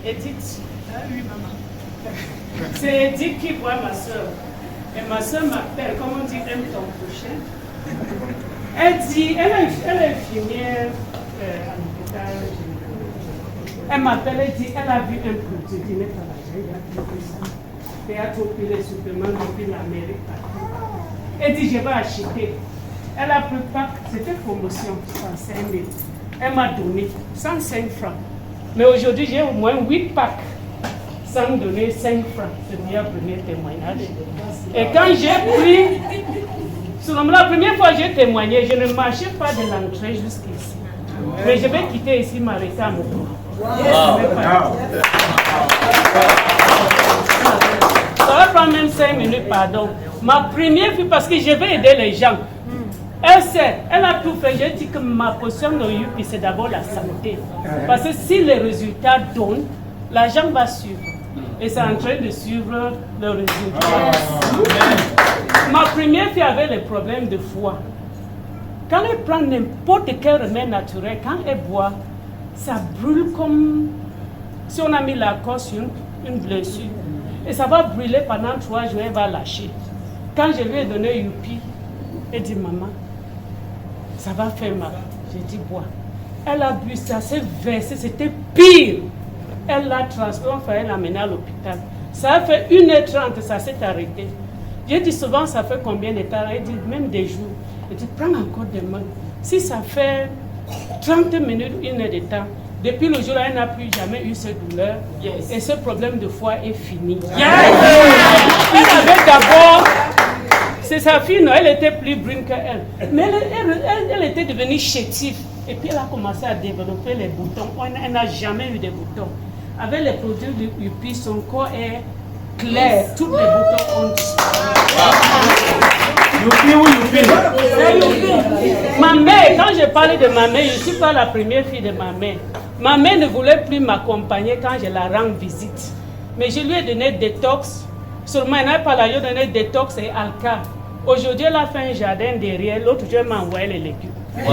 Edith. Ah oui, maman. C'est Edith qui voit ma soeur. Et ma soeur m'appelle, comme on dit, aime ton prochain. Elle dit, elle est infirmière à l'hôpital. Elle m'appelle, elle dit, elle a vu un produit, il n'est pas là, il a trouvé ça. Théâtre, puis les suppléments, puis l'Amérique, partout. Elle dit, je vais acheter. Elle a pris pack, c'était promotion, 105 000. Elle m'a donné 105 francs. Mais aujourd'hui, j'ai au moins 8 packs sans me donner 5 francs. C'est mon premier témoignage. Et quand j'ai pris, selon la première fois que j'ai témoigné, je ne marchais pas de l'entrée jusqu'ici. Mais je vais quitter ici, m'arrêter à mon tour. Ça va prendre même 5 minutes, pardon. Ma première fille, parce que je vais aider les gens. Elle sait, elle a tout fait. J'ai dit que ma position de Youpi, c'est d'abord la santé. Parce que si les résultats donnent, l'argent va suivre. Et c'est en train de suivre le résultat. Ma première fille avait les problèmes de foie. Quand elle prend n'importe quel remède naturel, quand elle boit, ça brûle comme si on a mis la corde sur une blessure. Et ça va brûler pendant 3 jours, elle va lâcher. Quand je lui ai donné Youpi, elle dit, maman, ça va faire mal. J'ai dit, bois. Elle a bu ça, s'est versé, c'était pire. Elle l'a transformé, il fallait l'amener à l'hôpital. Ça a fait 1h30, ça s'est arrêté. J'ai dit souvent, ça fait combien de temps? Elle dit, même des jours. Elle dit, prends encore des mains. Si ça fait 30 minutes, 1 heure de temps, depuis le jour là, elle n'a plus jamais eu cette douleur. Yes. Et ce problème de foie est fini. Yes. Elle avait d'abord... C'est sa fille, non, elle était plus brune qu'elle. Mais elle était devenue chétive. Et puis elle a commencé à développer les boutons. Elle n'a jamais eu de boutons. Avec les produits de Youpi, son corps est clair. Tous les boutons ont Youpi ou Youpi? Ma mère, quand je parlais de ma mère, je ne suis pas la première fille de ma mère. Ma mère ne voulait plus m'accompagner quand je la rends visite. Mais je lui ai donné détox. Seulement, elle n'a pas la donné détox et alca. Aujourd'hui, elle a fait un jardin derrière. L'autre jour, elle m'a envoyé les légumes. Wow.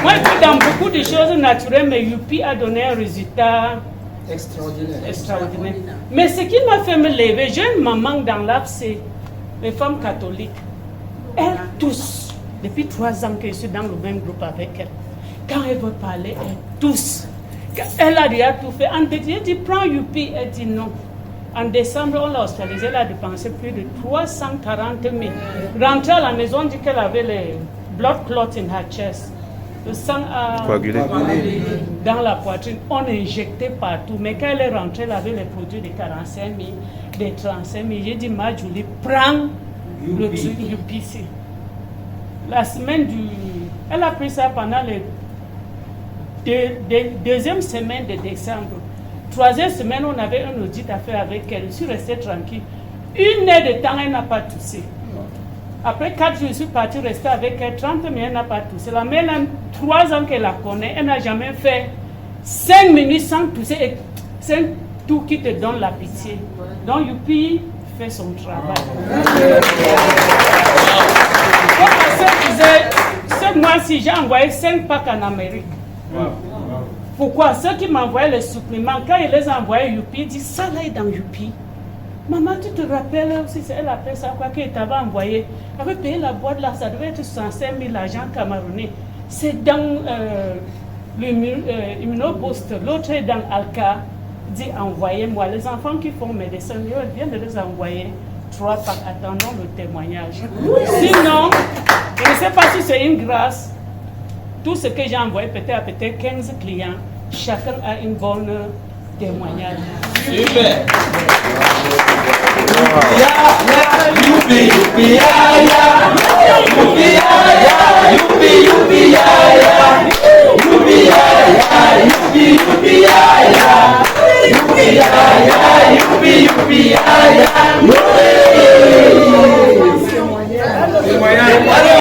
Moi, dans beaucoup de choses naturelles, mais Youpi a donné un résultat extraordinaire. Mais ce qui m'a fait me lever, j'ai une maman dans l'APC, les femmes catholiques. Elles tous, depuis 3 ans que je suis dans le même groupe avec elle, quand elle veut parler, elle tousse. Elle a déjà tout fait. En détail, dit, prends Youpi. Elle dit non. En décembre, on l'a hospitalisée, elle a dépensé plus de 340 000. Rentrée à la maison, on dit qu'elle avait les blood clots in her chest. Le sang a coagulé dans la poitrine. On injectait partout. Mais quand elle est rentrée, elle avait les produits de 45 000, de 35 000. J'ai dit, Marjorie, prends le truc Youpi. La semaine du... Elle a pris ça pendant les deuxième semaine de décembre. 3e semaine, on avait un audit à faire avec elle. Je suis restée tranquille. 1 heure de temps, elle n'a pas toussé. Après 4 jours, je suis partie rester avec elle. 30 minutes, elle n'a pas toussé. La mère, 3 ans qu'elle la connaît, elle n'a jamais fait 5 minutes sans tousser. C'est tout qui te donne la pitié. Donc, Youpi fait son travail. Comme ma soeur disait, ce mois-ci, j'ai envoyé 5 packs en Amérique. Pourquoi? Ceux qui m'envoyaient les suppléments, quand ils les envoyaient Youpi, ils disent ça là est dans Youpi. Maman, tu te rappelles aussi, elle a fait ça, quoi qu'il t'avait envoyé. Elle avait payé la boîte là, ça devait être 65 000 agents camerounais. C'est dans l'immunoboost, l'autre est dans Alka. Dit envoyez-moi. Les enfants qui font médecin, ils viennent de les envoyer 3 packs. Attendons le témoignage. Sinon, je ne sais pas si c'est une grâce. Tout ce que j'ai envoyé, peut-être 15 clients, chacun a une bonne témoignage. Super! Témoignage!